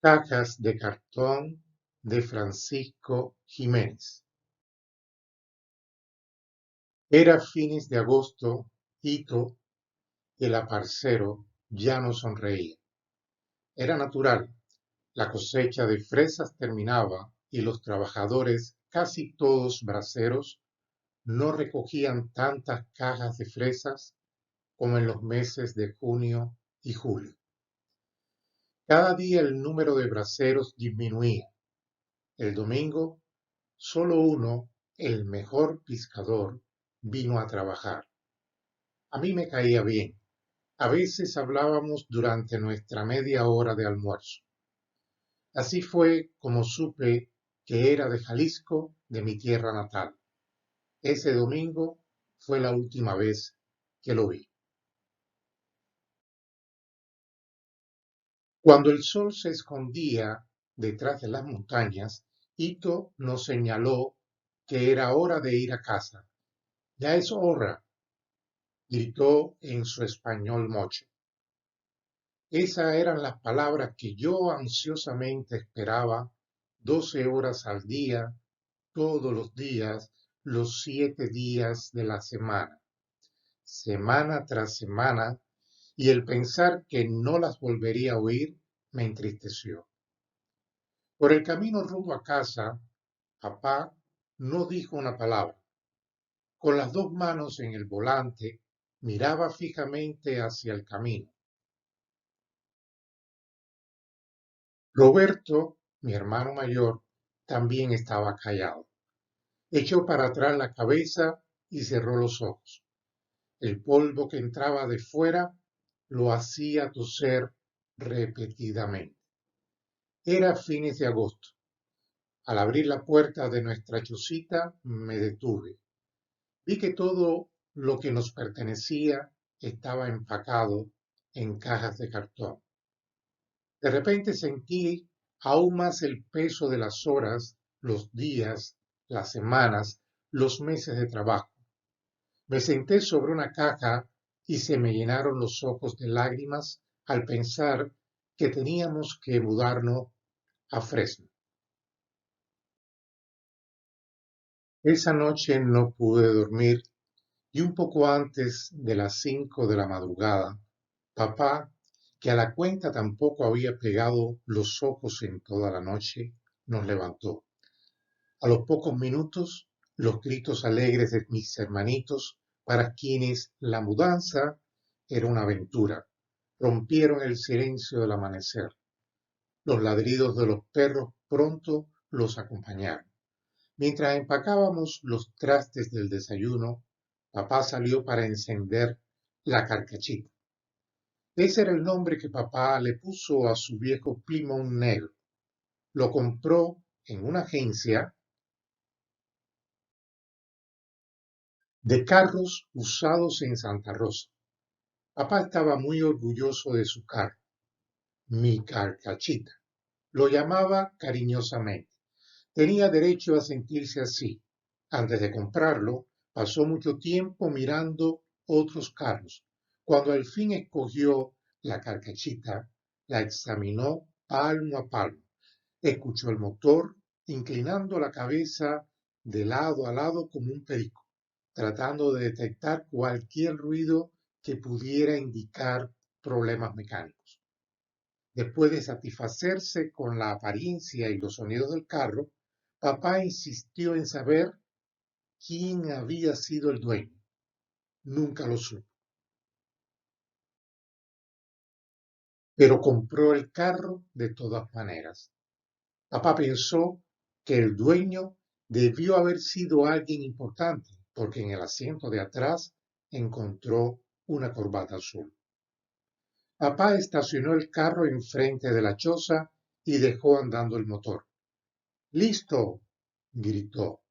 Cajas de cartón de Francisco Jiménez. Era fines de agosto, Hito, el aparcero, ya no sonreía. Era natural, la cosecha de fresas terminaba y los trabajadores, casi todos braceros, no recogían tantas cajas de fresas como en los meses de junio y julio. Cada día el número de braceros disminuía. El domingo, solo uno, el mejor pescador, vino a trabajar. A mí me caía bien. A veces hablábamos durante nuestra media hora de almuerzo. Así fue como supe que era de Jalisco, de mi tierra natal. Ese domingo fue la última vez que lo vi. Cuando el sol se escondía detrás de las montañas, Ito nos señaló que era hora de ir a casa. Ya es hora, gritó en su español mocho. Esas eran las palabras que yo ansiosamente esperaba 12 horas al día, todos los días, los 7 días de la semana tras semana, y el pensar que no las volvería a oír me entristeció. Por el camino rumbo a casa, papá no dijo una palabra. Con las dos manos en el volante, miraba fijamente hacia el camino. Roberto, mi hermano mayor, también estaba callado. Echó para atrás la cabeza y cerró los ojos. El polvo que entraba de fuera lo hacía toser repetidamente. Era fines de agosto. Al abrir la puerta de nuestra chocita me detuve. Vi que todo lo que nos pertenecía estaba empacado en cajas de cartón. De repente sentí aún más el peso de las horas, los días, las semanas, los meses de trabajo. Me senté sobre una caja y se me llenaron los ojos de lágrimas al pensar que teníamos que mudarnos a Fresno. Esa noche no pude dormir y un poco antes de las 5 de la madrugada, papá, que a la cuenta tampoco había pegado los ojos en toda la noche, nos levantó. A los pocos minutos, los gritos alegres de mis hermanitos, para quienes la mudanza era una aventura, rompieron el silencio del amanecer. Los ladridos de los perros pronto los acompañaron. Mientras empacábamos los trastes del desayuno, papá salió para encender la carcachita. Ese era el nombre que papá le puso a su viejo Plymouth negro. Lo compró en una agencia de carros usados en Santa Rosa. Papá estaba muy orgulloso de su carro, mi carcachita. Lo llamaba cariñosamente. Tenía derecho a sentirse así. Antes de comprarlo, pasó mucho tiempo mirando otros carros. Cuando al fin escogió la carcachita, la examinó palmo a palmo. Escuchó el motor, inclinando la cabeza de lado a lado como un perico, tratando de detectar cualquier ruido que pudiera indicar problemas mecánicos. Después de satisfacerse con la apariencia y los sonidos del carro, papá insistió en saber quién había sido el dueño. Nunca lo supo, pero compró el carro de todas maneras. Papá pensó que el dueño debió haber sido alguien importante, porque en el asiento de atrás encontró una corbata azul. Papá estacionó el carro enfrente de la choza y dejó andando el motor. ¡Listo!, gritó.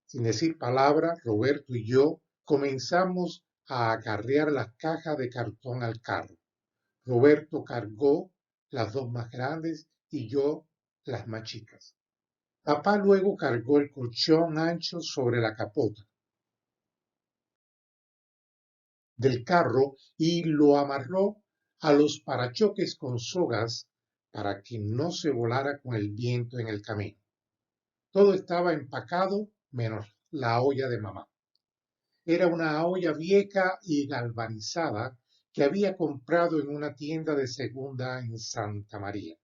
Sin decir palabra, Roberto y yo comenzamos a acarrear las cajas de cartón al carro. Roberto cargó las dos más grandes y yo las más chicas. Papá luego cargó el colchón ancho sobre la capota del carro y lo amarró a los parachoques con sogas para que no se volara con el viento en el camino. Todo estaba empacado menos la olla de mamá. Era una olla vieja y galvanizada que había comprado en una tienda de segunda en Santa María.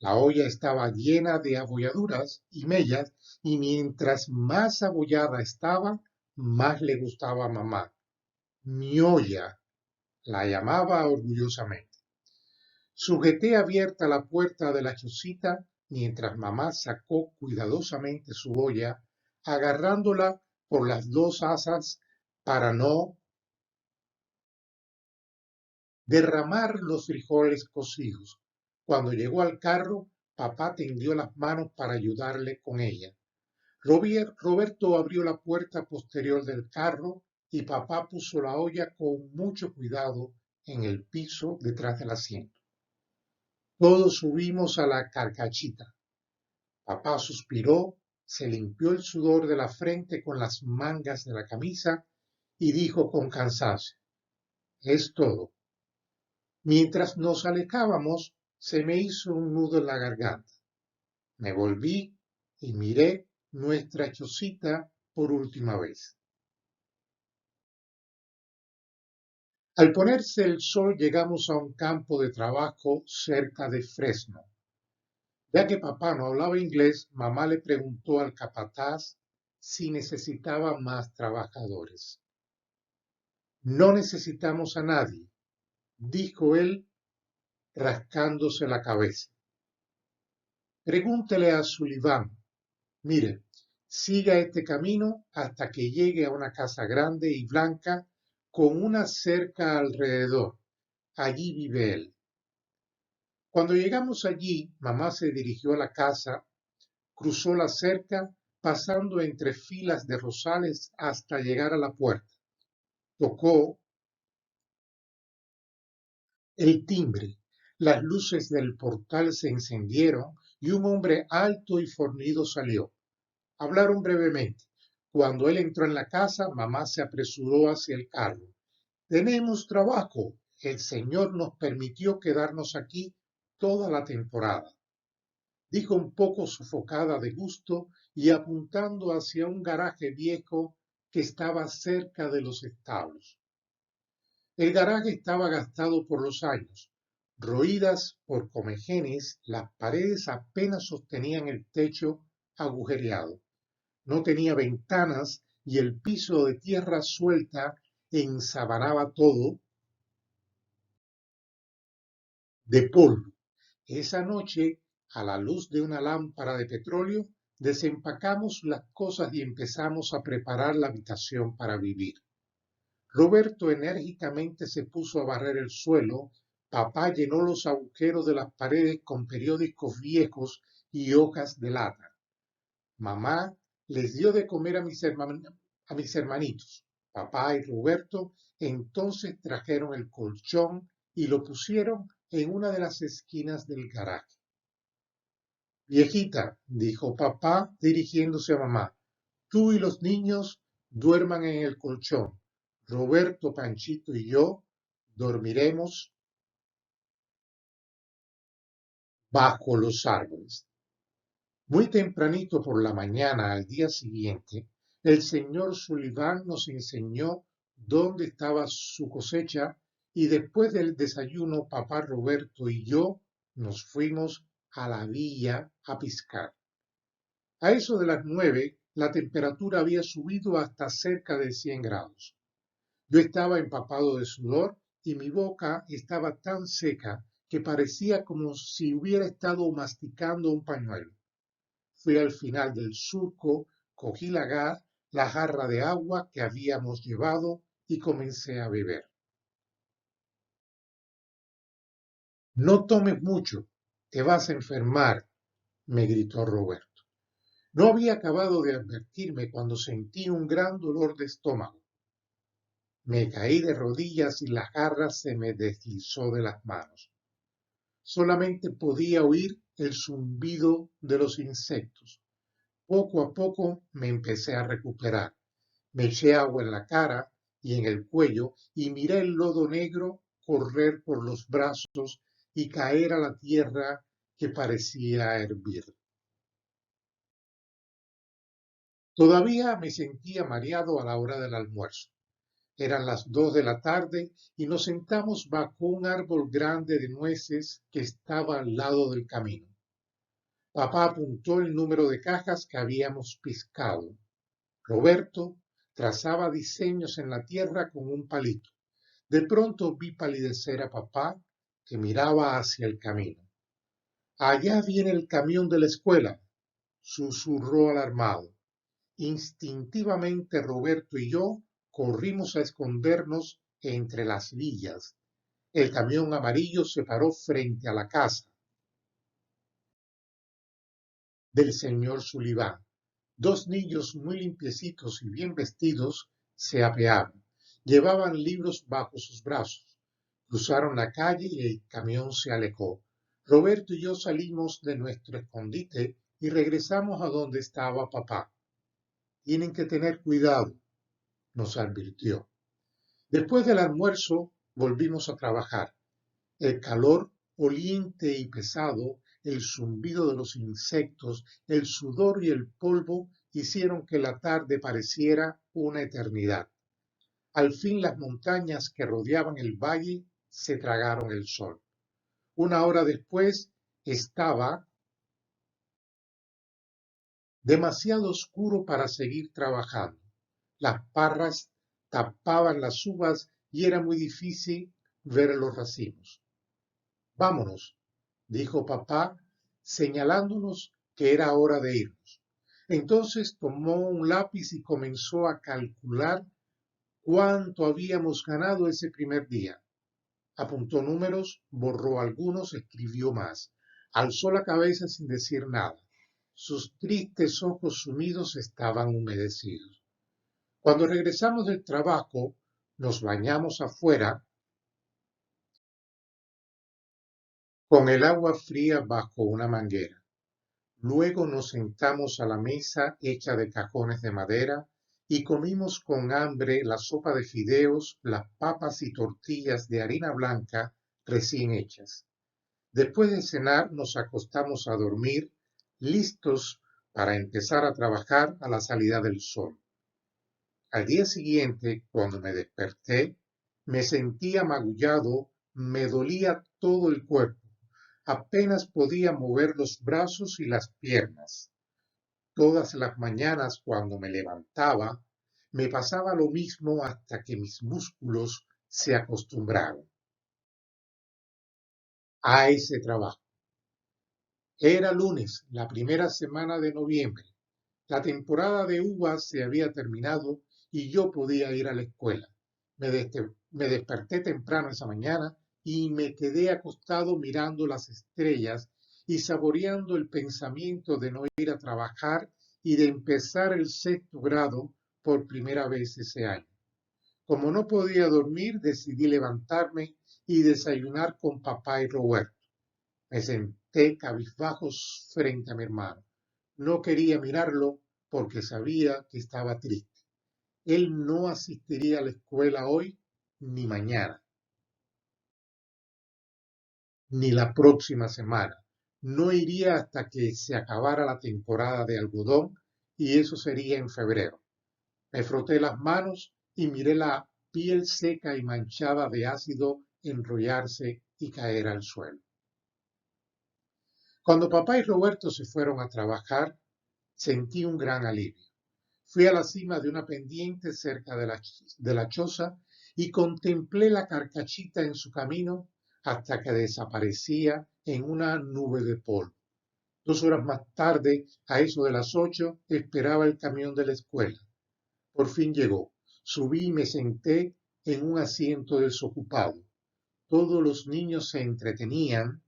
La olla estaba llena de abolladuras y mellas, y mientras más abollada estaba, más le gustaba a mamá. Mi olla, la llamaba orgullosamente. Sujeté abierta la puerta de la chocita mientras mamá sacó cuidadosamente su olla, agarrándola por las dos asas para no derramar los frijoles cocidos. Cuando llegó al carro, papá tendió las manos para ayudarle con ella. Roberto abrió la puerta posterior del carro y papá puso la olla con mucho cuidado en el piso detrás del asiento. Todos subimos a la carcachita. Papá suspiró, se limpió el sudor de la frente con las mangas de la camisa y dijo con cansancio: es todo. Mientras nos alejábamos, se me hizo un nudo en la garganta. Me volví y miré nuestra chocita por última vez. Al ponerse el sol llegamos a un campo de trabajo cerca de Fresno. Ya que papá no hablaba inglés, mamá le preguntó al capataz si necesitaba más trabajadores. No necesitamos a nadie, dijo él rascándose la cabeza. Pregúntele a Sullivan. Mire, siga este camino hasta que llegue a una casa grande y blanca con una cerca alrededor. Allí vive él. Cuando llegamos allí, mamá se dirigió a la casa, cruzó la cerca, pasando entre filas de rosales hasta llegar a la puerta. Tocó el timbre. Las luces del portal se encendieron y un hombre alto y fornido salió. Hablaron brevemente. Cuando él entró en la casa, mamá se apresuró hacia el carro. Tenemos trabajo. El Señor nos permitió quedarnos aquí toda la temporada, dijo un poco sofocada de gusto y apuntando hacia un garaje viejo que estaba cerca de los establos. El garaje estaba gastado por los años. Roídas por comejenes, las paredes apenas sostenían el techo agujereado. No tenía ventanas y el piso de tierra suelta ensabanaba todo de polvo. Esa noche, a la luz de una lámpara de petróleo, desempacamos las cosas y empezamos a preparar la habitación para vivir. Roberto enérgicamente se puso a barrer el suelo, papá llenó los agujeros de las paredes con periódicos viejos y hojas de lata. Mamá les dio de comer a mis hermanitos. Papá y Roberto entonces trajeron el colchón y lo pusieron en una de las esquinas del garaje. Viejita, dijo papá dirigiéndose a mamá, tú y los niños duerman en el colchón. Roberto, Panchito y yo dormiremos bajo los árboles. Muy tempranito por la mañana al día siguiente, el señor Sullivan nos enseñó dónde estaba su cosecha y después del desayuno papá Roberto y yo nos fuimos a la villa a pescar. A eso de las 9, la temperatura había subido hasta cerca de 100 grados. Yo estaba empapado de sudor y mi boca estaba tan seca que parecía como si hubiera estado masticando un pañuelo. Fui al final del surco, cogí la jarra de agua que habíamos llevado y comencé a beber. No tomes mucho, te vas a enfermar, me gritó Roberto. No había acabado de advertirme cuando sentí un gran dolor de estómago. Me caí de rodillas y la jarra se me deslizó de las manos. Solamente podía oír el zumbido de los insectos. Poco a poco me empecé a recuperar. Me eché agua en la cara y en el cuello y miré el lodo negro correr por los brazos y caer a la tierra que parecía hervir. Todavía me sentía mareado a la hora del almuerzo. Eran las 2 de la tarde y nos sentamos bajo un árbol grande de nueces que estaba al lado del camino. Papá apuntó el número de cajas que habíamos piscado. Roberto trazaba diseños en la tierra con un palito. De pronto vi palidecer a papá, que miraba hacia el camino. Allá viene el camión de la escuela, susurró alarmado. Instintivamente Roberto y yo corrimos a escondernos entre las villas. El camión amarillo se paró frente a la casa del señor Sullivan. Dos niños muy limpiecitos y bien vestidos se apeaban. Llevaban libros bajo sus brazos. Cruzaron la calle y el camión se alejó. Roberto y yo salimos de nuestro escondite y regresamos a donde estaba papá. Tienen que tener cuidado, nos advirtió. Después del almuerzo volvimos a trabajar. El calor oliente y pesado, el zumbido de los insectos, el sudor y el polvo hicieron que la tarde pareciera una eternidad. Al fin las montañas que rodeaban el valle se tragaron el sol. Una hora después estaba demasiado oscuro para seguir trabajando. Las parras tapaban las uvas y era muy difícil ver los racimos. Vámonos, dijo papá, señalándonos que era hora de irnos. Entonces tomó un lápiz y comenzó a calcular cuánto habíamos ganado ese primer día. Apuntó números, borró algunos, escribió más. Alzó la cabeza sin decir nada. Sus tristes ojos sumidos estaban humedecidos. Cuando regresamos del trabajo, nos bañamos afuera con el agua fría bajo una manguera. Luego nos sentamos a la mesa hecha de cajones de madera y comimos con hambre la sopa de fideos, las papas y tortillas de harina blanca recién hechas. Después de cenar nos acostamos a dormir, listos para empezar a trabajar a la salida del sol. Al día siguiente, cuando me desperté, me sentía magullado, me dolía todo el cuerpo. Apenas podía mover los brazos y las piernas. Todas las mañanas cuando me levantaba, me pasaba lo mismo hasta que mis músculos se acostumbraron a ese trabajo. Era lunes, la primera semana de noviembre. La temporada de uvas se había terminado y yo podía ir a la escuela. Me desperté temprano esa mañana y me quedé acostado mirando las estrellas y saboreando el pensamiento de no ir a trabajar y de empezar el 6º grado por primera vez ese año. Como no podía dormir, decidí levantarme y desayunar con papá y Roberto. Me senté cabizbajo frente a mi hermano. No quería mirarlo porque sabía que estaba triste. Él no asistiría a la escuela hoy ni mañana, ni la próxima semana. No iría hasta que se acabara la temporada de algodón y eso sería en febrero. Me froté las manos y miré la piel seca y manchada de ácido enrollarse y caer al suelo. Cuando papá y Roberto se fueron a trabajar, sentí un gran alivio. Fui a la cima de una pendiente cerca de la choza y contemplé la carcachita en su camino hasta que desaparecía en una nube de polvo. 2 horas más tarde, a eso de las 8, esperaba el camión de la escuela. Por fin llegó. Subí y me senté en un asiento desocupado. Todos los niños se entretenían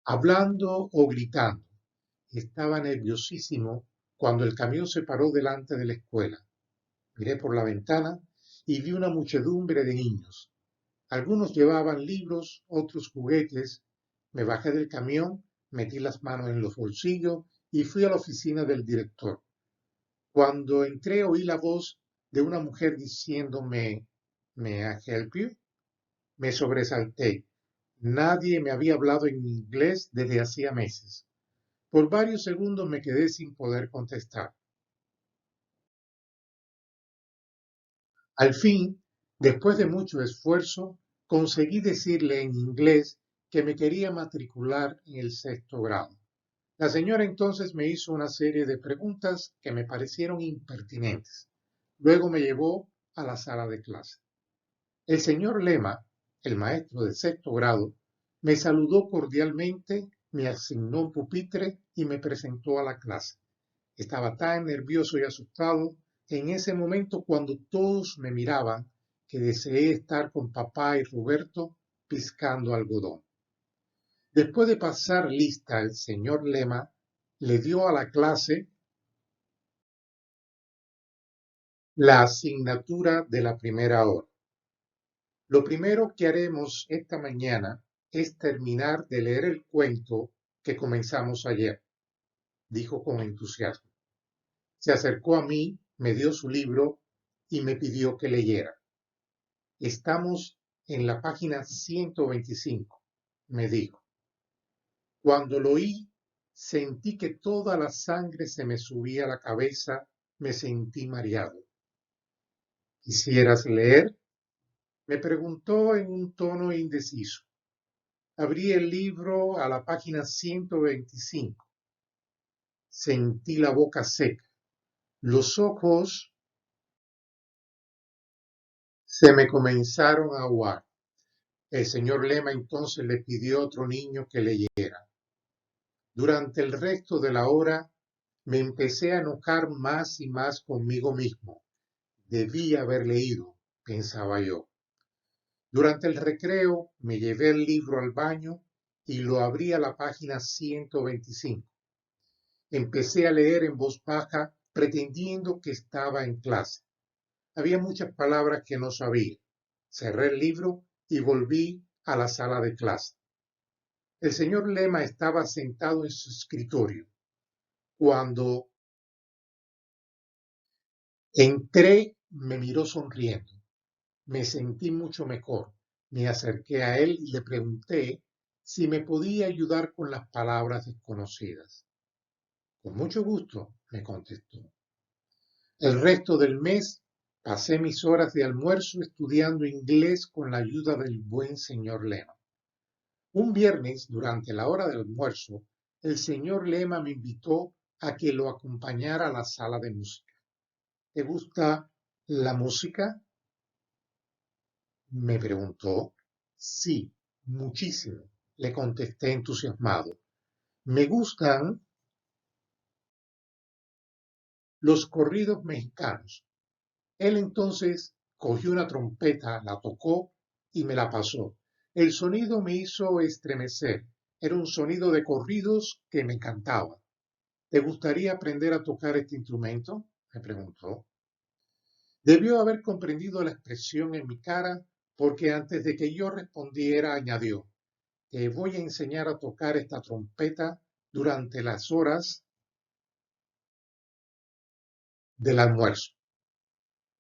hablando o gritando. Estaba nerviosísimo cuando el camión se paró delante de la escuela. Miré por la ventana y vi una muchedumbre de niños. Algunos llevaban libros, otros juguetes. Me bajé del camión, metí las manos en los bolsillos y fui a la oficina del director. Cuando entré oí la voz de una mujer diciéndome, ¿Me I help you? Me sobresalté. Nadie me había hablado en inglés desde hacía meses. Por varios segundos me quedé sin poder contestar. Al fin, después de mucho esfuerzo, conseguí decirle en inglés que me quería matricular en el sexto grado. La señora entonces me hizo una serie de preguntas que me parecieron impertinentes. Luego me llevó a la sala de clase. El señor Lema, el maestro de sexto grado, me saludó cordialmente, me asignó un pupitre y me presentó a la clase. Estaba tan nervioso y asustado en ese momento cuando todos me miraban que deseé estar con papá y Roberto piscando algodón. Después de pasar lista, el señor Lema le dio a la clase la asignatura de la primera hora. Lo primero que haremos esta mañana es terminar de leer el cuento que comenzamos ayer, dijo con entusiasmo. Se acercó a mí, me dio su libro y me pidió que leyera. Estamos en la página 125, me dijo. Cuando lo oí, sentí que toda la sangre se me subía a la cabeza, me sentí mareado. ¿Quisieras leer? Me preguntó en un tono indeciso. Abrí el libro a la página 125. Sentí la boca seca. Los ojos se me comenzaron a aguar. El señor Lema entonces le pidió a otro niño que leyera. Durante el resto de la hora me empecé a enojar más y más conmigo mismo. Debí haber leído, pensaba yo. Durante el recreo me llevé el libro al baño y lo abrí a la página 125. Empecé a leer en voz baja, pretendiendo que estaba en clase. Había muchas palabras que no sabía. Cerré el libro y volví a la sala de clase. El señor Lema estaba sentado en su escritorio. Cuando entré, me miró sonriendo. Me sentí mucho mejor. Me acerqué a él y le pregunté si me podía ayudar con las palabras desconocidas. Con mucho gusto, me contestó. El resto del mes pasé mis horas de almuerzo estudiando inglés con la ayuda del buen señor Lema. Un viernes, durante la hora del almuerzo, el señor Lema me invitó a que lo acompañara a la sala de música. ¿Te gusta la música? Me preguntó. Sí, muchísimo, le contesté entusiasmado. Me gustan los corridos mexicanos. Él entonces cogió una trompeta, la tocó y me la pasó. El sonido me hizo estremecer. Era un sonido de corridos que me encantaba. ¿Te gustaría aprender a tocar este instrumento? Me preguntó. Debió haber comprendido la expresión en mi cara porque antes de que yo respondiera añadió, te voy a enseñar a tocar esta trompeta durante las horas del almuerzo.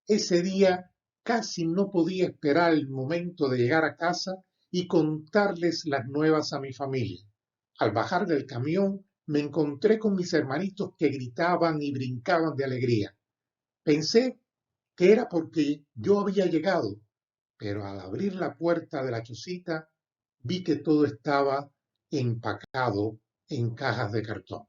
Ese día casi no podía esperar el momento de llegar a casa y contarles las nuevas a mi familia. Al bajar del camión me encontré con mis hermanitos que gritaban y brincaban de alegría. Pensé que era porque yo había llegado, pero al abrir la puerta de la chocita vi que todo estaba empacado en cajas de cartón.